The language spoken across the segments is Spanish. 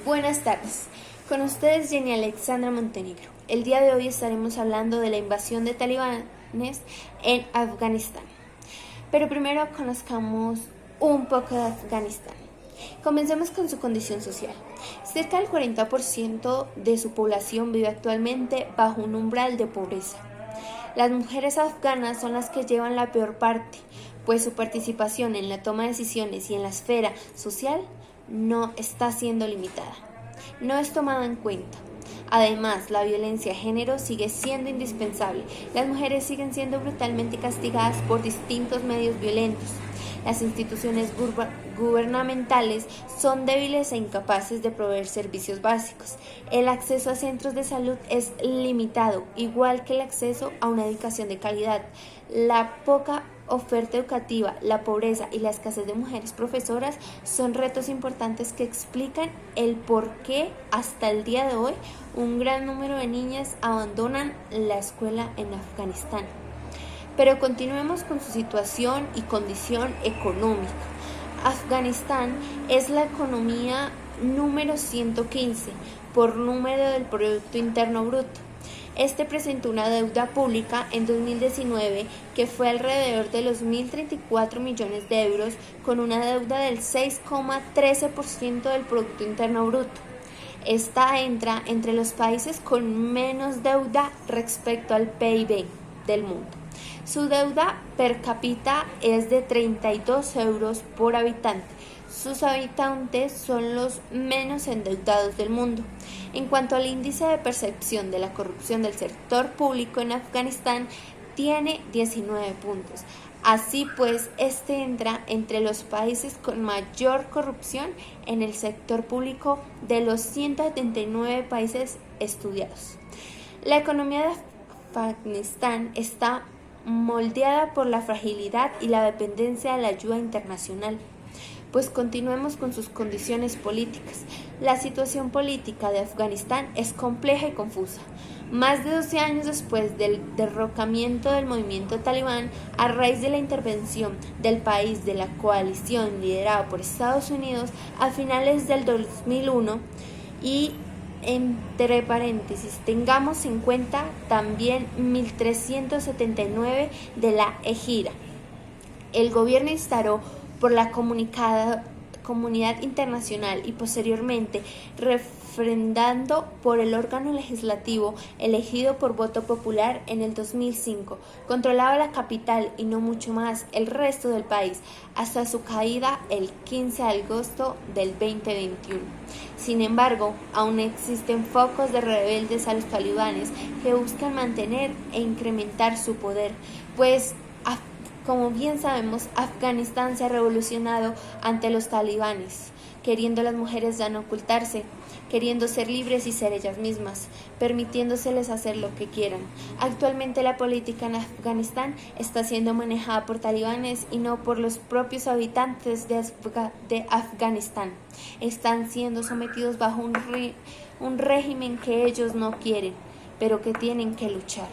Buenas tardes, con ustedes Jenny Alexandra Montenegro. El día de hoy estaremos hablando de la invasión de talibanes en Afganistán. Pero primero conozcamos un poco de Afganistán. Comencemos con su condición social. Cerca del 40% de su población vive actualmente bajo un umbral de pobreza. Las mujeres afganas son las que llevan la peor parte, pues su participación en la toma de decisiones y en la esfera social no está siendo limitada, no es tomada en cuenta. Además, la violencia de género sigue siendo indispensable. Las mujeres siguen siendo brutalmente castigadas por distintos medios violentos. Las instituciones gubernamentales son débiles e incapaces de proveer servicios básicos. El acceso a centros de salud es limitado, igual que el acceso a una educación de calidad. La poca oferta educativa, la pobreza y la escasez de mujeres profesoras son retos importantes que explican el por qué hasta el día de hoy un gran número de niñas abandonan la escuela en Afganistán. Pero continuemos con su situación y condición económica. Afganistán es la economía número 115 por número del Producto Interno Bruto. Este presentó una deuda pública en 2019 que fue alrededor de los 1.034 millones de euros, con una deuda del 6,13% del Producto Interno Bruto. Esta entra entre los países con menos deuda respecto al PIB del mundo. Su deuda per cápita es de 32 euros por habitante. Sus habitantes son los menos endeudados del mundo. En cuanto al índice de percepción de la corrupción del sector público en Afganistán, tiene 19 puntos. Así pues, este entra entre los países con mayor corrupción en el sector público de los 179 países estudiados. La economía de Afganistán está moldeada por la fragilidad y la dependencia de la ayuda internacional. Pues continuemos con sus condiciones políticas. La situación política de Afganistán es compleja y confusa. Más de 12 años después del derrocamiento del movimiento talibán, a raíz de la intervención del país de la coalición liderada por Estados Unidos a finales del 2001 y entre paréntesis, tengamos en cuenta también 1379 de la Égira. El gobierno instaló por la comunidad internacional y posteriormente refrendando por el órgano legislativo elegido por voto popular en el 2005. Controlaba la capital y no mucho más el resto del país hasta su caída el 15 de agosto del 2021. Sin embargo, aún existen focos de rebeldes a los talibanes que buscan mantener e incrementar su poder, pues como bien sabemos, Afganistán se ha revolucionado ante los talibanes, queriendo las mujeres ya no ocultarse, queriendo ser libres y ser ellas mismas, permitiéndoseles hacer lo que quieran. Actualmente la política en Afganistán está siendo manejada por talibanes y no por los propios habitantes de Afganistán. Están siendo sometidos bajo un régimen que ellos no quieren, pero que tienen que luchar.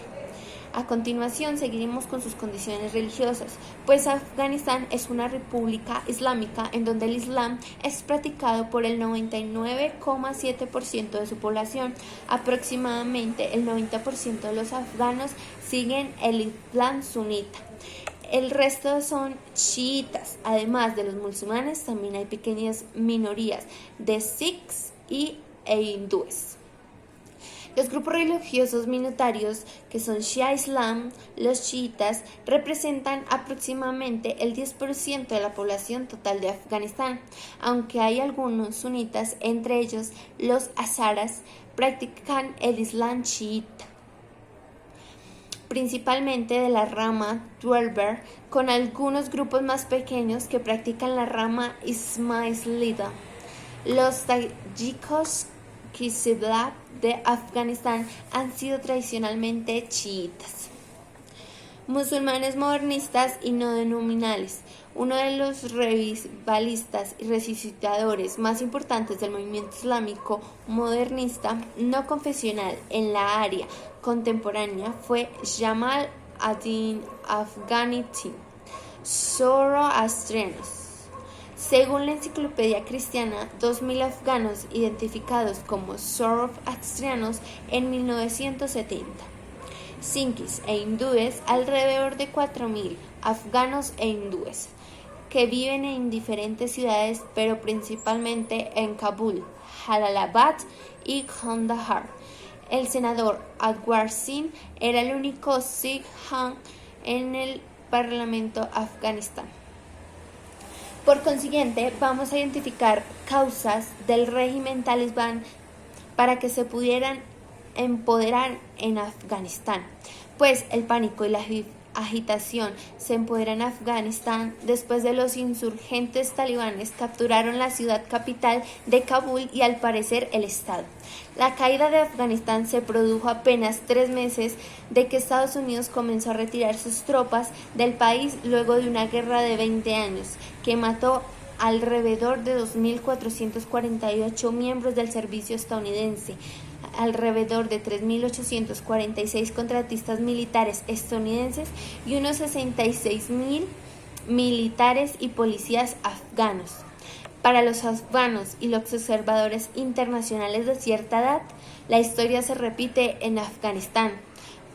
A continuación seguiremos con sus condiciones religiosas, pues Afganistán es una república islámica en donde el Islam es practicado por el 99,7% de su población. Aproximadamente el 90% de los afganos siguen el Islam sunita. El resto son chiitas. Además de los musulmanes, también hay pequeñas minorías de sikhs e hindúes. Los grupos religiosos minoritarios, que son Shia Islam, los chiitas, representan aproximadamente el 10% de la población total de Afganistán, aunque hay algunos sunitas, entre ellos los hazaras, practican el Islam chiita, principalmente de la rama Twelver, con algunos grupos más pequeños que practican la rama ismailita. Los tayikos de Afganistán han sido tradicionalmente chiitas. Musulmanes modernistas y no denominales. Uno de los revivalistas y resucitadores más importantes del movimiento islámico modernista no confesional en la área contemporánea fue Jamal ad-Din Afghani Zoroastrianos. Según la Enciclopedia Cristiana, 2.000 afganos identificados como zoroastrianos en 1970. Sinquis e hindúes, alrededor de 4.000 afganos e hindúes, que viven en diferentes ciudades, pero principalmente en Kabul, Jalalabad y Kandahar. El senador Anwar Singh era el único Sikh en el Parlamento afganistán. Por consiguiente, vamos a identificar causas del régimen talibán para que se pudieran empoderar en Afganistán, pues el pánico y la agitación se empoderan en Afganistán después de los insurgentes talibanes capturaron la ciudad capital de Kabul y al parecer el Estado. La caída de Afganistán se produjo apenas 3 meses de que Estados Unidos comenzó a retirar sus tropas del país luego de una guerra de 20 años que mató alrededor de 2.448 miembros del servicio estadounidense, alrededor de 3.846 contratistas militares estadounidenses y unos 66.000 militares y policías afganos. Para los afganos y los observadores internacionales de cierta edad, la historia se repite en Afganistán,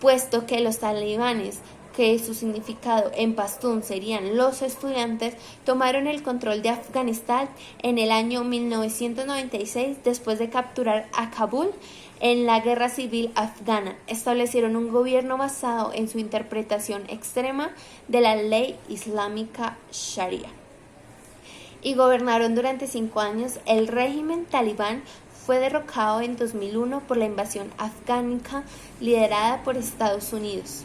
puesto que los talibanes, que su significado en pastún serían los estudiantes, tomaron el control de Afganistán en el año 1996 después de capturar a Kabul en la guerra civil afgana. Establecieron un gobierno basado en su interpretación extrema de la ley islámica Sharia y gobernaron durante 5 años. El régimen talibán fue derrocado en 2001 por la invasión afgánica liderada por Estados Unidos.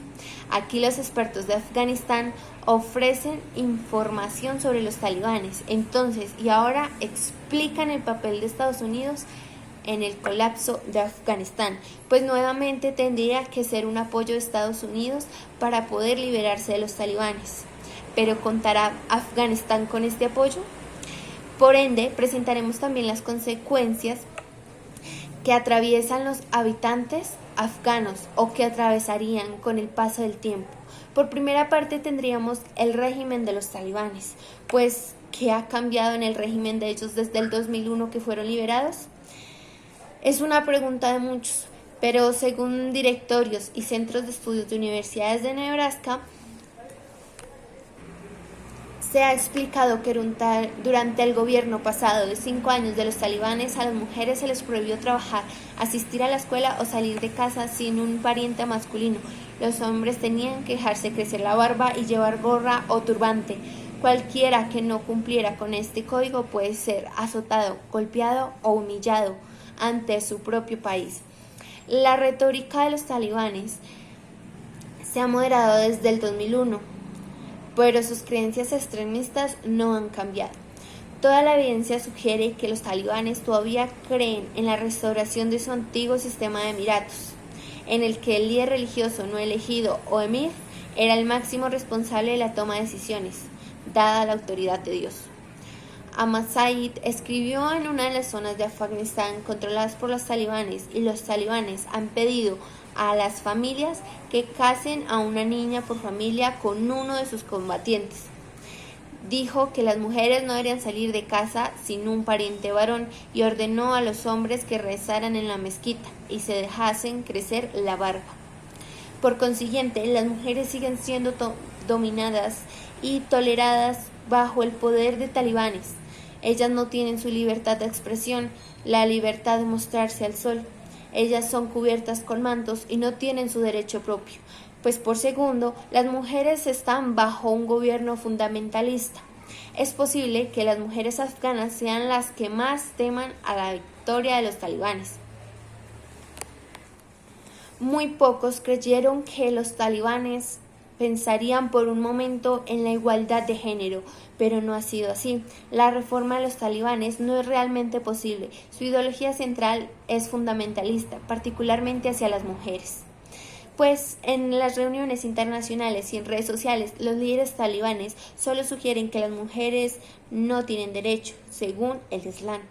Aquí los expertos de Afganistán ofrecen información sobre los talibanes, entonces y ahora explican el papel de Estados Unidos en el colapso de Afganistán, pues nuevamente tendría que ser un apoyo de Estados Unidos para poder liberarse de los talibanes. ¿Pero contará Afganistán con este apoyo? Por ende, presentaremos también las consecuencias que atraviesan los habitantes afganos o que atravesarían con el paso del tiempo. Por primera parte tendríamos el régimen de los talibanes, pues ¿qué ha cambiado en el régimen de ellos desde el 2001 que fueron liberados? Es una pregunta de muchos, pero según directorios y centros de estudios de universidades de Nebraska, se ha explicado que durante el gobierno pasado de 5 años de los talibanes, a las mujeres se les prohibió trabajar, asistir a la escuela o salir de casa sin un pariente masculino. Los hombres tenían que dejarse crecer la barba y llevar gorra o turbante. Cualquiera que no cumpliera con este código puede ser azotado, golpeado o humillado ante su propio país. La retórica de los talibanes se ha moderado desde el 2001. Pero sus creencias extremistas no han cambiado. Toda la evidencia sugiere que los talibanes todavía creen en la restauración de su antiguo sistema de emiratos, en el que el líder religioso no elegido o emir era el máximo responsable de la toma de decisiones, dada la autoridad de Dios. Ahmad Said escribió en una de las zonas de Afganistán controladas por los talibanes, y los talibanes han pedido a las familias que casen a una niña por familia con uno de sus combatientes. Dijo que las mujeres no deberían salir de casa sin un pariente varón y ordenó a los hombres que rezaran en la mezquita y se dejasen crecer la barba. Por consiguiente, las mujeres siguen siendo dominadas y toleradas bajo el poder de talibanes. Ellas no tienen su libertad de expresión, la libertad de mostrarse al sol. Ellas son cubiertas con mantos y no tienen su derecho propio, pues por segundo, las mujeres están bajo un gobierno fundamentalista. Es posible que las mujeres afganas sean las que más teman a la victoria de los talibanes. Muy pocos creyeron que los talibanes pensarían por un momento en la igualdad de género, pero no ha sido así. La reforma de los talibanes no es realmente posible. Su ideología central es fundamentalista, particularmente hacia las mujeres. Pues en las reuniones internacionales y en redes sociales, los líderes talibanes solo sugieren que las mujeres no tienen derecho, según el Islam.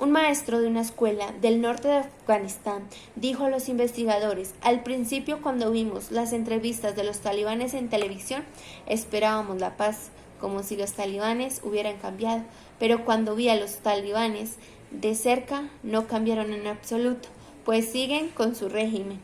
Un maestro de una escuela del norte de Afganistán dijo a los investigadores: al principio, cuando vimos las entrevistas de los talibanes en televisión, esperábamos la paz, como si los talibanes hubieran cambiado, pero cuando vi a los talibanes de cerca no cambiaron en absoluto, pues siguen con su régimen.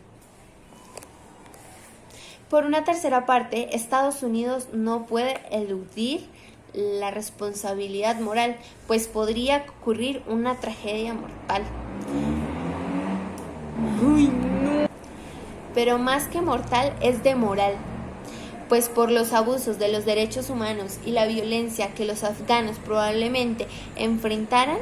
Por una tercera parte, Estados Unidos no puede eludir la responsabilidad moral, pues podría ocurrir una tragedia mortal. Uy, no. Pero más que mortal es de moral, pues por los abusos de los derechos humanos y la violencia que los afganos probablemente enfrentaran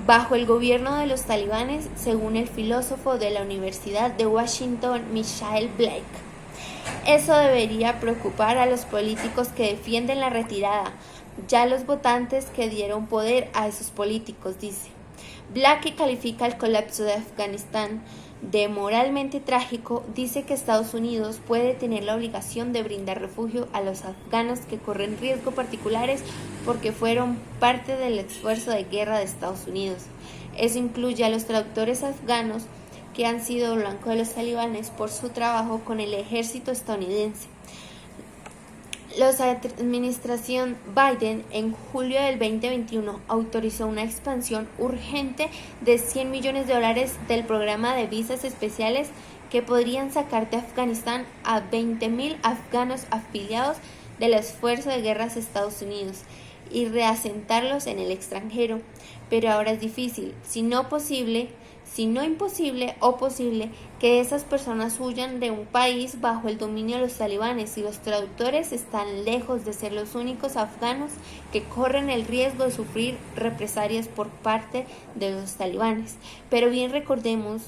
bajo el gobierno de los talibanes, según el filósofo de la Universidad de Washington, Michael Blake. Eso debería preocupar a los políticos que defienden la retirada, ya los votantes que dieron poder a esos políticos, dice. Blake califica el colapso de Afganistán de moralmente trágico. Dice que Estados Unidos puede tener la obligación de brindar refugio a los afganos que corren riesgo particulares porque fueron parte del esfuerzo de guerra de Estados Unidos. Eso incluye a los traductores afganos que han sido blanco de los talibanes por su trabajo con el ejército estadounidense. La administración Biden en julio del 2021 autorizó una expansión urgente de $100 millones del programa de visas especiales que podrían sacar de Afganistán a 20.000 afganos afiliados de la Fuerza de Guerras de Estados Unidos y reasentarlos en el extranjero. Pero ahora es difícil, si no imposible o posible, que esas personas huyan de un país bajo el dominio de los talibanes, y los traductores están lejos de ser los únicos afganos que corren el riesgo de sufrir represalias por parte de los talibanes. Pero bien recordemos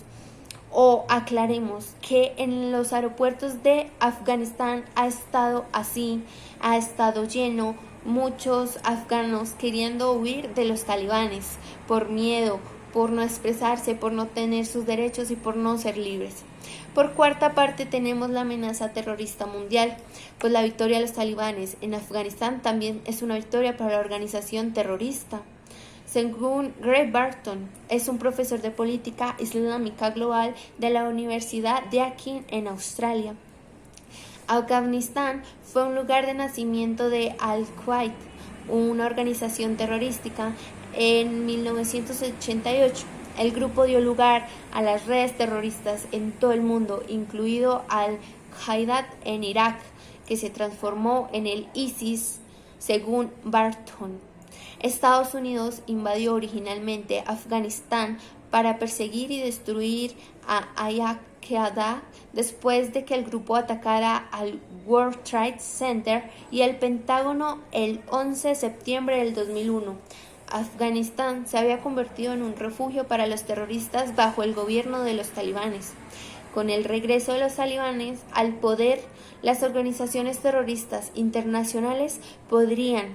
o aclaremos que en los aeropuertos de Afganistán ha estado así, ha estado lleno, muchos afganos queriendo huir de los talibanes por miedo, por no expresarse, por no tener sus derechos y por no ser libres. Por cuarta parte tenemos la amenaza terrorista mundial, pues la victoria de los talibanes en Afganistán también es una victoria para la organización terrorista. Según Greg Barton, es un profesor de política islámica global de la Universidad de Deakin en Australia. Afganistán fue un lugar de nacimiento de Al-Qaeda, una organización terrorística. En 1988, el grupo dio lugar a las redes terroristas en todo el mundo, incluido Al-Qaeda en Irak, que se transformó en el ISIS, según Barton. Estados Unidos invadió originalmente Afganistán para perseguir y destruir a Al-Qaeda después de que el grupo atacara al World Trade Center y el Pentágono el 11 de septiembre del 2001. Afganistán se había convertido en un refugio para los terroristas bajo el gobierno de los talibanes. Con el regreso de los talibanes al poder, las organizaciones terroristas internacionales podrían,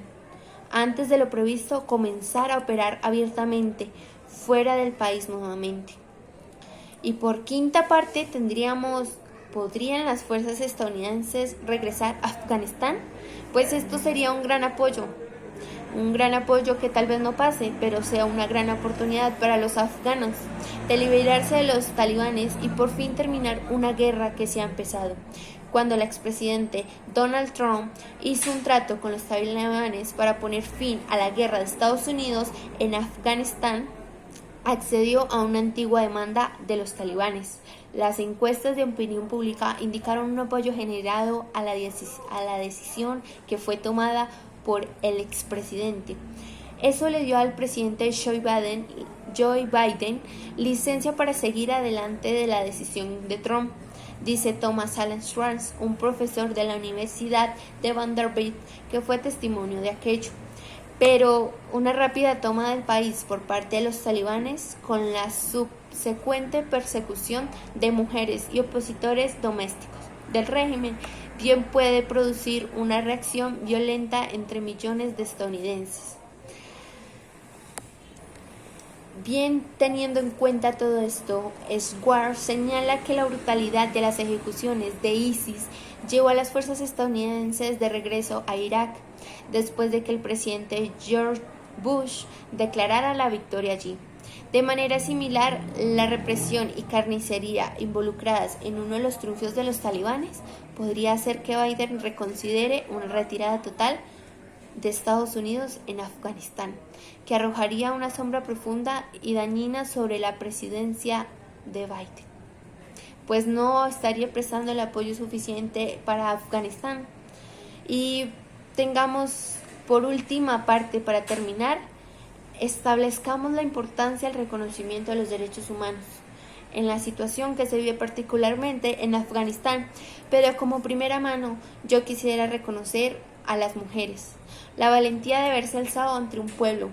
antes de lo previsto, comenzar a operar abiertamente fuera del país nuevamente. Y por quinta parte ¿podrían las fuerzas estadounidenses regresar a Afganistán? Pues esto sería un gran apoyo que tal vez no pase, pero sea una gran oportunidad para los afganos de liberarse de los talibanes y por fin terminar una guerra que se ha empezado. Cuando el expresidente Donald Trump hizo un trato con los talibanes para poner fin a la guerra de Estados Unidos en Afganistán, accedió a una antigua demanda de los talibanes. Las encuestas de opinión pública indicaron un apoyo generado a la decisión que fue tomada por el expresidente. Eso le dio al presidente Joe Biden licencia para seguir adelante de la decisión de Trump, dice Thomas Allen Schwartz, un profesor de la Universidad de Vanderbilt que fue testimonio de aquello. Pero una rápida toma del país por parte de los talibanes, con la subsecuente persecución de mujeres y opositores domésticos del régimen, bien puede producir una reacción violenta entre millones de estadounidenses. Bien, teniendo en cuenta todo esto, Schwartz señala que la brutalidad de las ejecuciones de ISIS llevó a las fuerzas estadounidenses de regreso a Irak, después de que el presidente George Bush declarara la victoria allí. De manera similar, la represión y carnicería involucradas en uno de los triunfos de los talibanes podría hacer que Biden reconsidere una retirada total de Estados Unidos en Afganistán, que arrojaría una sombra profunda y dañina sobre la presidencia de Biden, pues no estaría prestando el apoyo suficiente para Afganistán. Y tengamos por última parte, para terminar, establezcamos la importancia del reconocimiento de los derechos humanos en la situación que se vive particularmente en Afganistán, pero como primera mano yo quisiera reconocer a las mujeres, la valentía de haberse alzado ante un pueblo,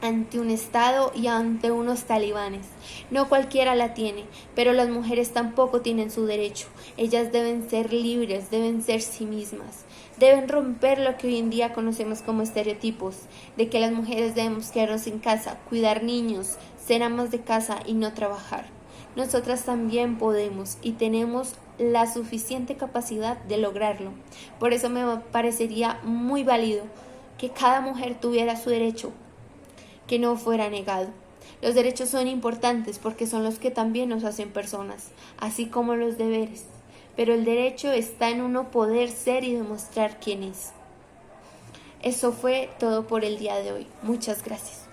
ante un Estado y ante unos talibanes. No cualquiera la tiene, pero las mujeres tampoco tienen su derecho. Ellas deben ser libres, deben ser sí mismas. Deben romper lo que hoy en día conocemos como estereotipos, de que las mujeres debemos quedarnos en casa, cuidar niños, ser amas de casa y no trabajar. Nosotras también podemos y tenemos la suficiente capacidad de lograrlo. Por eso me parecería muy válido que cada mujer tuviera su derecho, que no fuera negado. Los derechos son importantes porque son los que también nos hacen personas, así como los deberes. Pero el derecho está en uno poder ser y demostrar quién es. Eso fue todo por el día de hoy. Muchas gracias.